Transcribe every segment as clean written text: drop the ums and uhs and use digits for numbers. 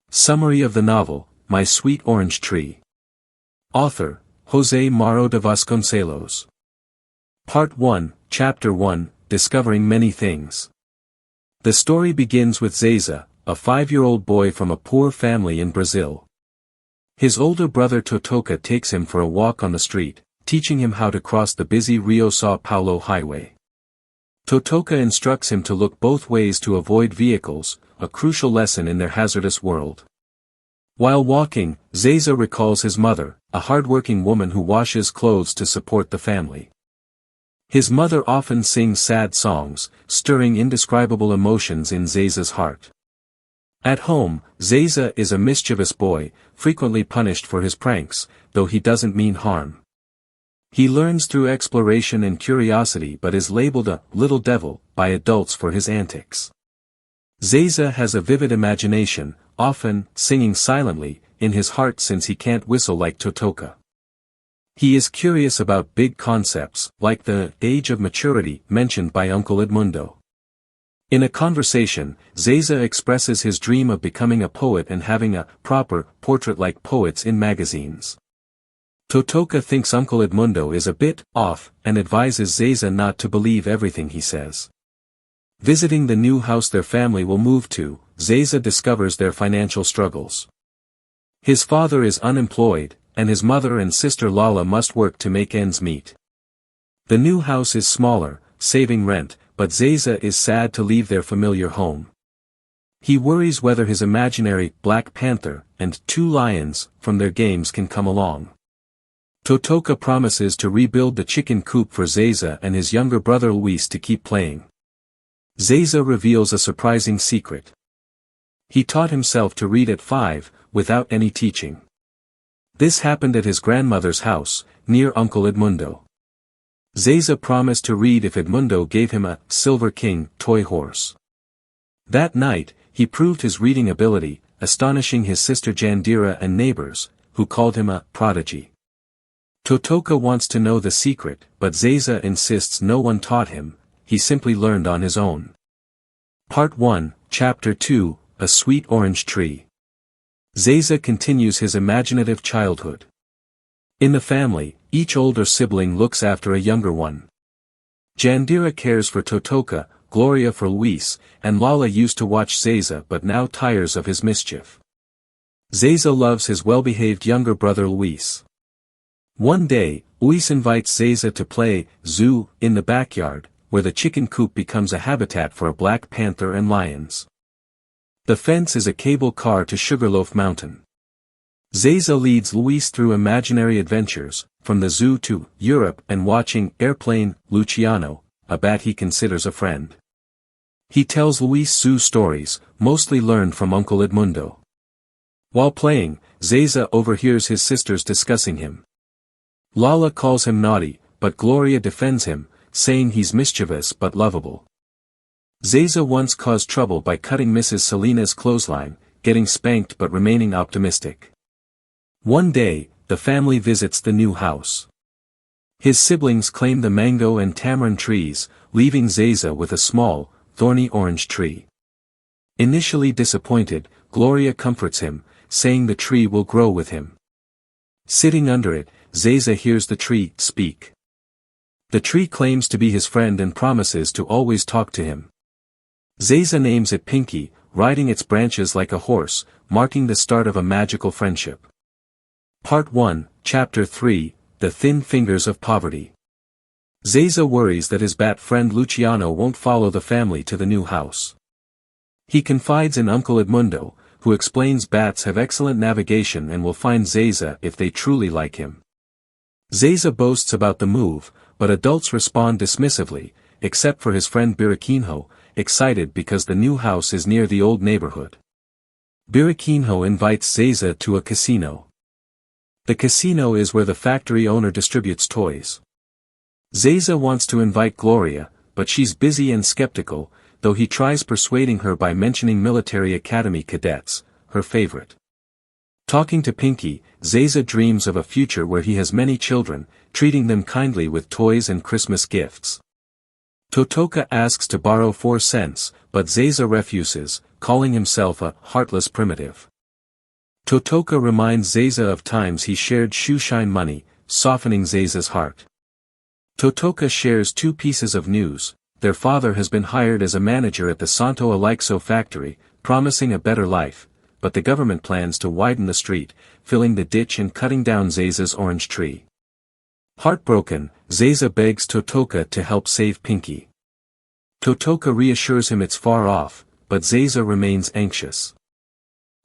Summary of the novel, My Sweet Orange Tree. Author, José Mauro de Vasconcelos. Part 1, Chapter 1, Discovering Many Things. The story begins with Zezé, a 5-year-old boy from a poor family in Brazil. His older brother Totoka takes him for a walk on the street, teaching him how to cross the busy Rio-São Paulo highway. Totoka instructs him to look both ways to avoid vehicles, a crucial lesson in their hazardous world. While walking, Zezé recalls his mother, a hard-working woman who washes clothes to support the family. His mother often sings sad songs, stirring indescribable emotions in Zezé's heart. At home, Zezé is a mischievous boy, frequently punished for his pranks, though he doesn't mean harm. He learns through exploration and curiosity but is labeled a little devil by adults for his antics. Zezé has a vivid imagination, often singing silently in his heart since he can't whistle like Totoka. He is curious about big concepts, like the age of maturity mentioned by Uncle Edmundo. In a conversation, Zezé expresses his dream of becoming a poet and having a proper portrait like poets in magazines. Totoka thinks Uncle Edmundo is a bit off and advises Zezé not to believe everything he says. Visiting the new house their family will move to, Zezé discovers their financial struggles. His father is unemployed, and his mother and sister Lala must work to make ends meet. The new house is smaller, saving rent, but Zezé is sad to leave their familiar home. He worries whether his imaginary Black Panther and 2 lions from their games can come along. Totoka promises to rebuild the chicken coop for Zezé and his younger brother Luis to keep playing. Zezé reveals a surprising secret. He taught himself to read at 5, without any teaching. This happened at his grandmother's house, near Uncle Edmundo. Zezé promised to read if Edmundo gave him a Silver King toy horse. That night, he proved his reading ability, astonishing his sister Jandira and neighbors, who called him a prodigy. Totoka wants to know the secret, but Zezé insists no one taught him, he simply learned on his own. Part 1, Chapter 2, A Sweet Orange Tree. Zezé continues his imaginative childhood. In the family, each older sibling looks after a younger one. Jandira cares for Totoka, Gloria for Luis, and Lala used to watch Zezé but now tires of his mischief. Zezé loves his well-behaved younger brother Luis. One day, Luis invites Zezé to play zoo in the backyard, where the chicken coop becomes a habitat for a black panther and lions. The fence is a cable car to Sugarloaf Mountain. Zezé leads Luis through imaginary adventures, from the zoo to Europe and watching Airplane Luciano, a bat he considers a friend. He tells Luis zoo stories, mostly learned from Uncle Edmundo. While playing, Zezé overhears his sisters discussing him. Lala calls him naughty, but Gloria defends him, saying he's mischievous but lovable. Zezé once caused trouble by cutting Mrs. Selena's clothesline, getting spanked but remaining optimistic. One day, the family visits the new house. His siblings claim the mango and tamarind trees, leaving Zezé with a small, thorny orange tree. Initially disappointed, Gloria comforts him, saying the tree will grow with him. Sitting under it, Zezé hears the tree speak. The tree claims to be his friend and promises to always talk to him. Zezé names it Pinky, riding its branches like a horse, marking the start of a magical friendship. Part 1, Chapter 3, The Thin Fingers of Poverty. Zezé worries that his bat friend Luciano won't follow the family to the new house. He confides in Uncle Edmundo, who explains bats have excellent navigation and will find Zezé if they truly like him. Zezé boasts about the move, but adults respond dismissively, except for his friend Biraquinho, excited because the new house is near the old neighborhood. Biraquinho invites Zezé to a casino. The casino is where the factory owner distributes toys. Zezé wants to invite Gloria, but she's busy and skeptical, though he tries persuading her by mentioning military academy cadets, her favorite. Talking to Pinky, Zezé dreams of a future where he has many children, treating them kindly with toys and Christmas gifts. Totoka asks to borrow 4 cents, but Zezé refuses, calling himself a heartless primitive. Totoka reminds Zezé of times he shared shoeshine money, softening Zezé's heart. Totoka shares two pieces of news. Their father has been hired as a manager at the Santo Aleixo factory, promising a better life, but the government plans to widen the street, filling the ditch and cutting down Zezé's orange tree. Heartbroken, Zezé begs Totoka to help save Pinky. Totoka reassures him it's far off, but Zezé remains anxious.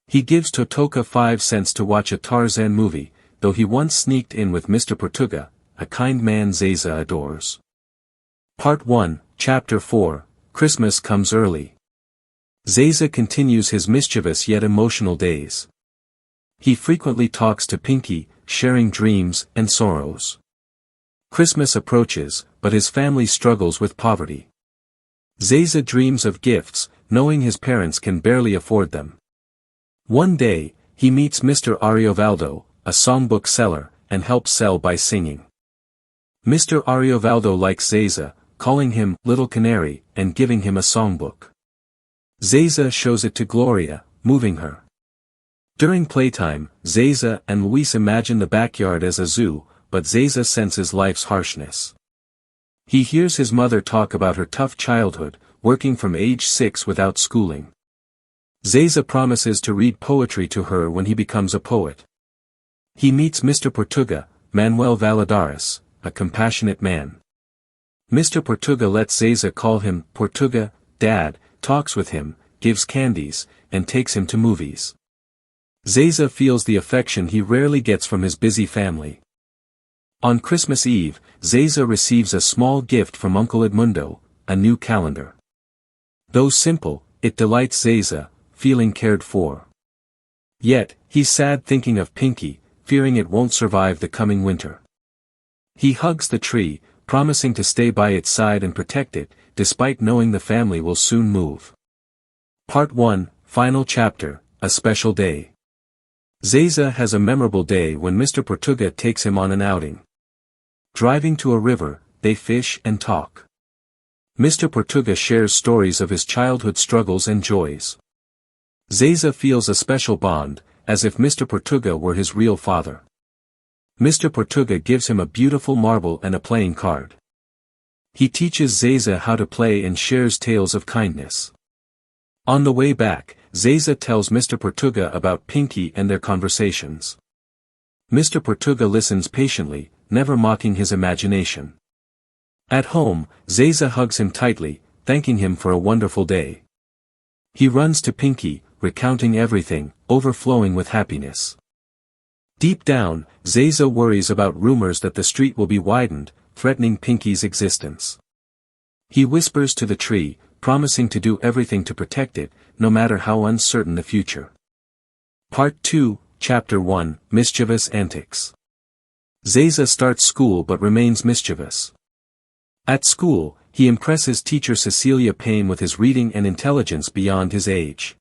He gives Totoka 5 cents to watch a Tarzan movie, though he once sneaked in with Mr. Portuga, a kind man Zezé adores. Part 1, Chapter 4, Christmas Comes Early. Zezé continues his mischievous yet emotional days. He frequently talks to Pinky, sharing dreams and sorrows. Christmas approaches, but his family struggles with poverty. Zezé dreams of gifts, knowing his parents can barely afford them. One day, he meets Mr. Ariovaldo, a songbook seller, and helps sell by singing. Mr. Ariovaldo likes Zezé, calling him Little Canary, and giving him a songbook. Zezé shows it to Gloria, moving her. During playtime, Zezé and Luis imagine the backyard as a zoo, but Zezé senses life's harshness. He hears his mother talk about her tough childhood, working from age 6 without schooling. Zezé promises to read poetry to her when he becomes a poet. He meets Mr. Portuga, Manuel Valadares, a compassionate man. Mr. Portuga lets Zezé call him Portuga, Dad, talks with him, gives candies, and takes him to movies. Zezé feels the affection he rarely gets from his busy family. On Christmas Eve, Zezé receives a small gift from Uncle Edmundo, a new calendar. Though simple, it delights Zezé, feeling cared for. Yet, he's sad thinking of Pinky, fearing it won't survive the coming winter. He hugs the tree, promising to stay by its side and protect it, despite knowing the family will soon move. Part 1, Final Chapter, A Special Day. Zezé has a memorable day when Mr. Portuga takes him on an outing. Driving to a river, they fish and talk. Mr. Portuga shares stories of his childhood struggles and joys. Zezé feels a special bond, as if Mr. Portuga were his real father. Mr. Portuga gives him a beautiful marble and a playing card. He teaches Zezé how to play and shares tales of kindness. On the way back, Zezé tells Mr. Portuga about Pinky and their conversations. Mr. Portuga listens patiently, never mocking his imagination. At home, Zezé hugs him tightly, thanking him for a wonderful day. He runs to Pinky, recounting everything, overflowing with happiness. Deep down, Zezé worries about rumors that the street will be widened, threatening Pinky's existence. He whispers to the tree, promising to do everything to protect it, no matter how uncertain the future. Part 2, Chapter 1, Mischievous Antics. Zezé starts school but remains mischievous. At school, he impresses teacher Cecilia Payne with his reading and intelligence beyond his age.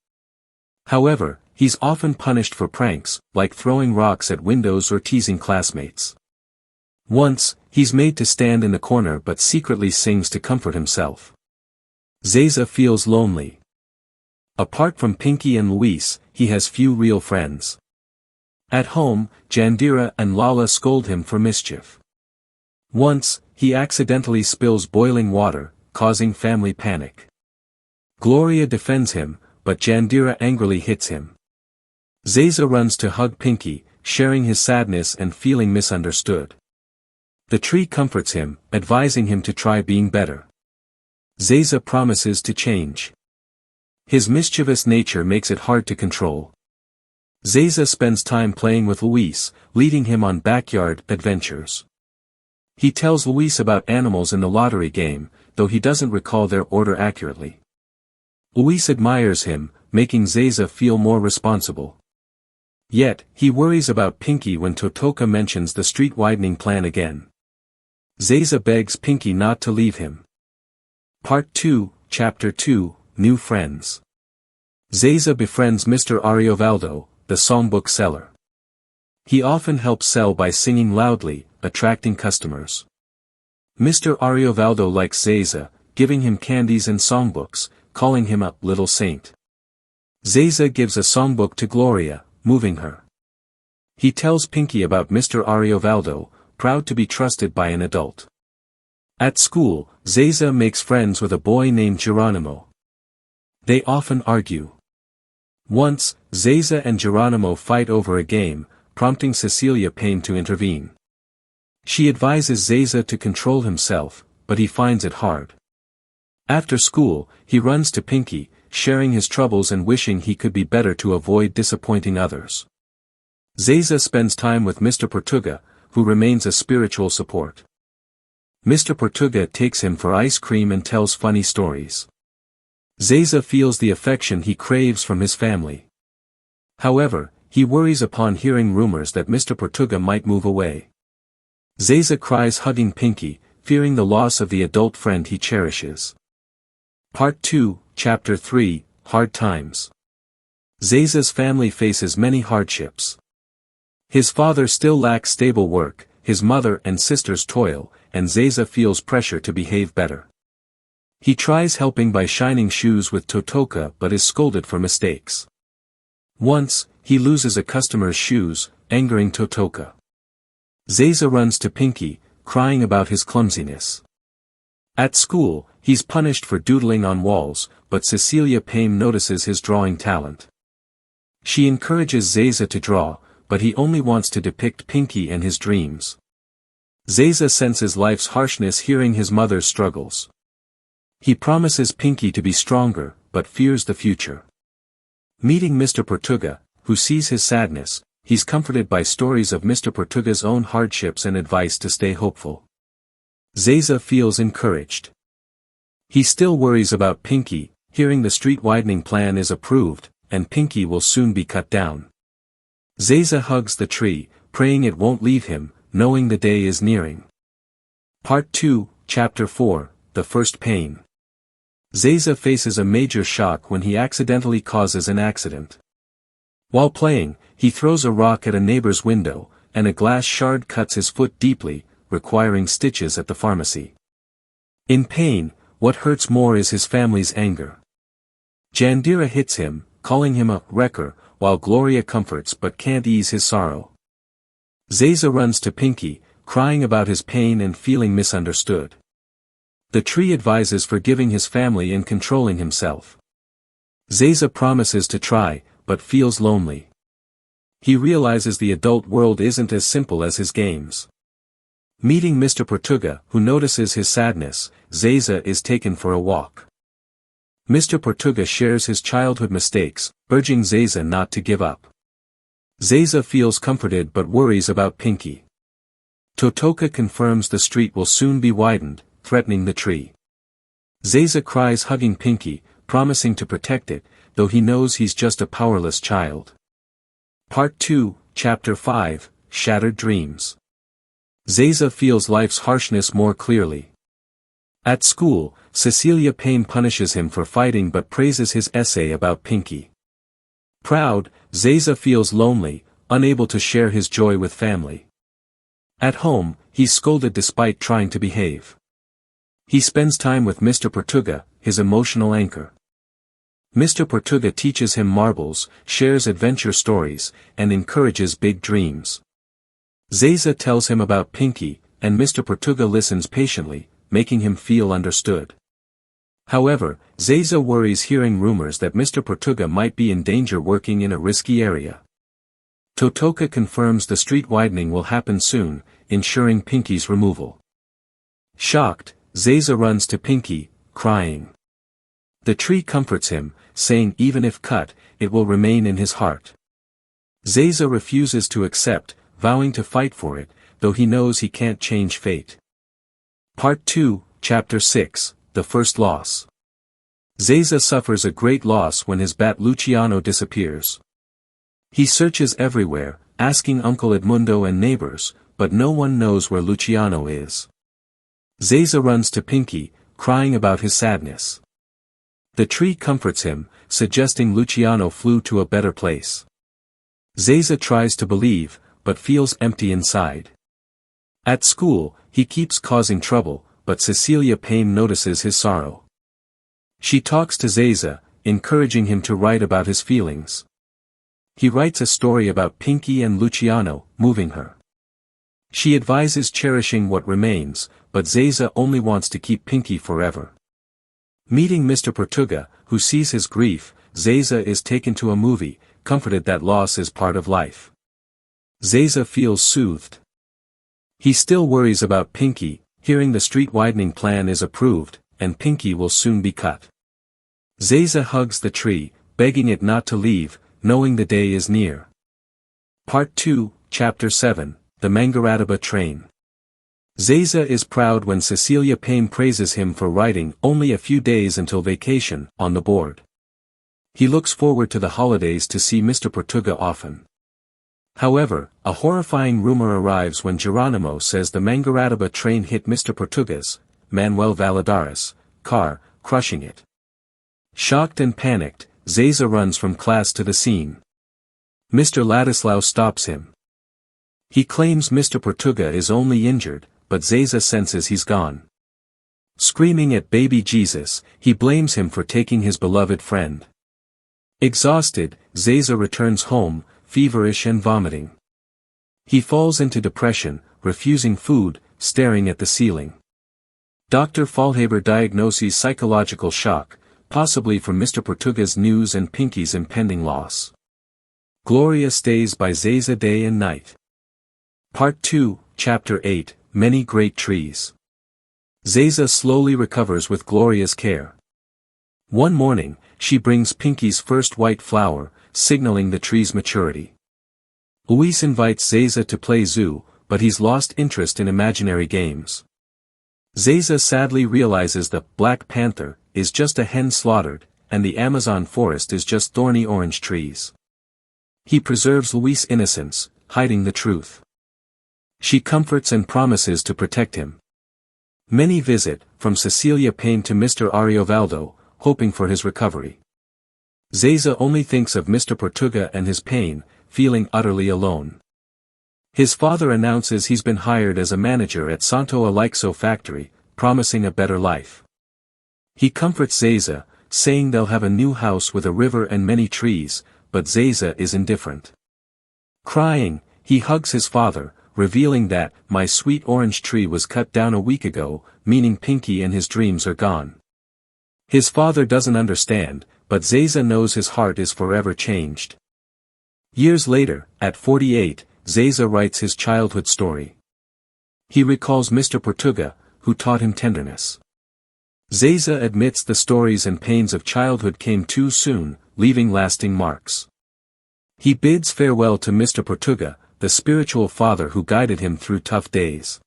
However, he's often punished for pranks, like throwing rocks at windows or teasing classmates. Once, he's made to stand in the corner but secretly sings to comfort himself. Zezé feels lonely. Apart from Pinky and Luis, he has few real friends. At home, Jandira and Lala scold him for mischief. Once, he accidentally spills boiling water, causing family panic. Gloria defends him, but Jandira angrily hits him. Zezé runs to hug Pinky, sharing his sadness and feeling misunderstood. The tree comforts him, advising him to try being better. Zezé promises to change. His mischievous nature makes it hard to control. Zezé spends time playing with Luis, leading him on backyard adventures. He tells Luis about animals in the lottery game, though he doesn't recall their order accurately. Luis admires him, making Zezé feel more responsible. Yet, he worries about Pinky when Totoka mentions the street widening plan again. Zezé begs Pinky not to leave him. Part 2, Chapter 2, New Friends. Zezé befriends Mr. Ariovaldo, the songbook seller. He often helps sell by singing loudly, attracting customers. Mr. Ariovaldo likes Zezé, giving him candies and songbooks, calling him a little saint. Zezé gives a songbook to Gloria, moving her. He tells Pinky about Mr. Ariovaldo, proud to be trusted by an adult. At school, Zezé makes friends with a boy named Geronimo. They often argue. Once, Zezé and Geronimo fight over a game, prompting Cecilia Payne to intervene. She advises Zezé to control himself, but he finds it hard. After school, he runs to Pinky, sharing his troubles and wishing he could be better to avoid disappointing others. Zezé spends time with Mr. Portuga, who remains a spiritual support. Mr. Portuga takes him for ice cream and tells funny stories. Zezé feels the affection he craves from his family. However, he worries upon hearing rumors that Mr. Portuga might move away. Zezé cries hugging Pinky, fearing the loss of the adult friend he cherishes. Part 2, Chapter 3, Hard Times. Zezé's family faces many hardships. His father still lacks stable work, his mother and sisters toil, and Zezé feels pressure to behave better. He tries helping by shining shoes with Totoka but is scolded for mistakes. Once, he loses a customer's shoes, angering Totoka. Zezé runs to Pinky, crying about his clumsiness. At school, he's punished for doodling on walls, but Cecilia Payne notices his drawing talent. She encourages Zezé to draw, but he only wants to depict Pinky and his dreams. Zezé senses life's harshness hearing his mother's struggles. He promises Pinky to be stronger, but fears the future. Meeting Mr. Portuga, who sees his sadness, he's comforted by stories of Mr. Portuga's own hardships and advice to stay hopeful. Zezé feels encouraged. He still worries about Pinky, hearing the street widening plan is approved, and Pinky will soon be cut down. Zezé hugs the tree, praying it won't leave him, knowing the day is nearing. Part 2, Chapter 4, The First Pain. Zezé faces a major shock when he accidentally causes an accident. While playing, he throws a rock at a neighbor's window, and a glass shard cuts his foot deeply, requiring stitches at the pharmacy. In pain, what hurts more is his family's anger. Jandira hits him, calling him a wrecker, while Gloria comforts but can't ease his sorrow. Zezé runs to Pinky, crying about his pain and feeling misunderstood. The tree advises forgiving his family and controlling himself. Zezé promises to try, but feels lonely. He realizes the adult world isn't as simple as his games. Meeting Mr. Portuga, who notices his sadness, Zezé is taken for a walk. Mr. Portuga shares his childhood mistakes, urging Zezé not to give up. Zezé feels comforted but worries about Pinky. Totoka confirms the street will soon be widened, threatening the tree. Zezé cries hugging Pinky, promising to protect it, though he knows he's just a powerless child. Part 2, Chapter 5, Shattered Dreams. Zezé feels life's harshness more clearly. At school, Cecilia Payne punishes him for fighting but praises his essay about Pinky. Proud, Zezé feels lonely, unable to share his joy with family. At home, he's scolded despite trying to behave. He spends time with Mr. Portuga, his emotional anchor. Mr. Portuga teaches him marbles, shares adventure stories, and encourages big dreams. Zezé tells him about Pinky, and Mr. Portuga listens patiently, making him feel understood. However, Zezé worries hearing rumors that Mr. Portuga might be in danger working in a risky area. Totoka confirms the street widening will happen soon, ensuring Pinky's removal. Shocked, Zezé runs to Pinky, crying. The tree comforts him, saying even if cut, it will remain in his heart. Zezé refuses to accept, vowing to fight for it, though he knows he can't change fate. Part 2, Chapter 6, The First Loss. Zezé suffers a great loss when his bat Luciano disappears. He searches everywhere, asking Uncle Edmundo and neighbors, but no one knows where Luciano is. Zezé runs to Pinky, crying about his sadness. The tree comforts him, suggesting Luciano flew to a better place. Zezé tries to believe, but feels empty inside. At school, he keeps causing trouble, but Cecilia Payne notices his sorrow. She talks to Zezé, encouraging him to write about his feelings. He writes a story about Pinky and Luciano, moving her. She advises cherishing what remains, but Zezé only wants to keep Pinky forever. Meeting Mr. Portuga, who sees his grief, Zezé is taken to a movie, comforted that loss is part of life. Zezé feels soothed. He still worries about Pinky, hearing the street widening plan is approved, and Pinky will soon be cut. Zezé hugs the tree, begging it not to leave, knowing the day is near. Part 2, Chapter 7, The Mangarataba Train. Zezé is proud when Cecilia Payne praises him for writing only a few days until vacation, on the board. He looks forward to the holidays to see Mr. Portuga often. However, a horrifying rumor arrives when Geronimo says the Mangarataba train hit Mr. Portuga's, Manuel Valadares, car, crushing it. Shocked and panicked, Zezé runs from class to the scene. Mr. Ladislao stops him. He claims Mr. Portuga is only injured, but Zezé senses he's gone. Screaming at baby Jesus, he blames him for taking his beloved friend. Exhausted, Zezé returns home, feverish and vomiting. He falls into depression, refusing food, staring at the ceiling. Dr. Faulhaber diagnoses psychological shock, possibly from Mr. Portuga's news and Pinky's impending loss. Gloria stays by Zezé day and night. Part 2, Chapter 8, Many Great Trees. Zezé slowly recovers with Gloria's care. One morning, she brings Pinky's first white flower, signaling the tree's maturity. Luis invites Zezé to play zoo, but he's lost interest in imaginary games. Zezé sadly realizes the Black Panther is just a hen slaughtered, and the Amazon forest is just thorny orange trees. He preserves Luis' innocence, hiding the truth. She comforts and promises to protect him. Many visit, from Cecilia Payne to Mr. Ariovaldo, hoping for his recovery. Zezé only thinks of Mr. Portuga and his pain, feeling utterly alone. His father announces he's been hired as a manager at Santo Aleixo factory, promising a better life. He comforts Zezé, saying they'll have a new house with a river and many trees, but Zezé is indifferent. Crying, he hugs his father, revealing that, my sweet orange tree was cut down a week ago, meaning Pinky and his dreams are gone. His father doesn't understand, but Zezé knows his heart is forever changed. Years later, at 48, Zezé writes his childhood story. He recalls Mr. Portuga, who taught him tenderness. Zezé admits the stories and pains of childhood came too soon, leaving lasting marks. He bids farewell to Mr. Portuga, the spiritual father who guided him through tough days.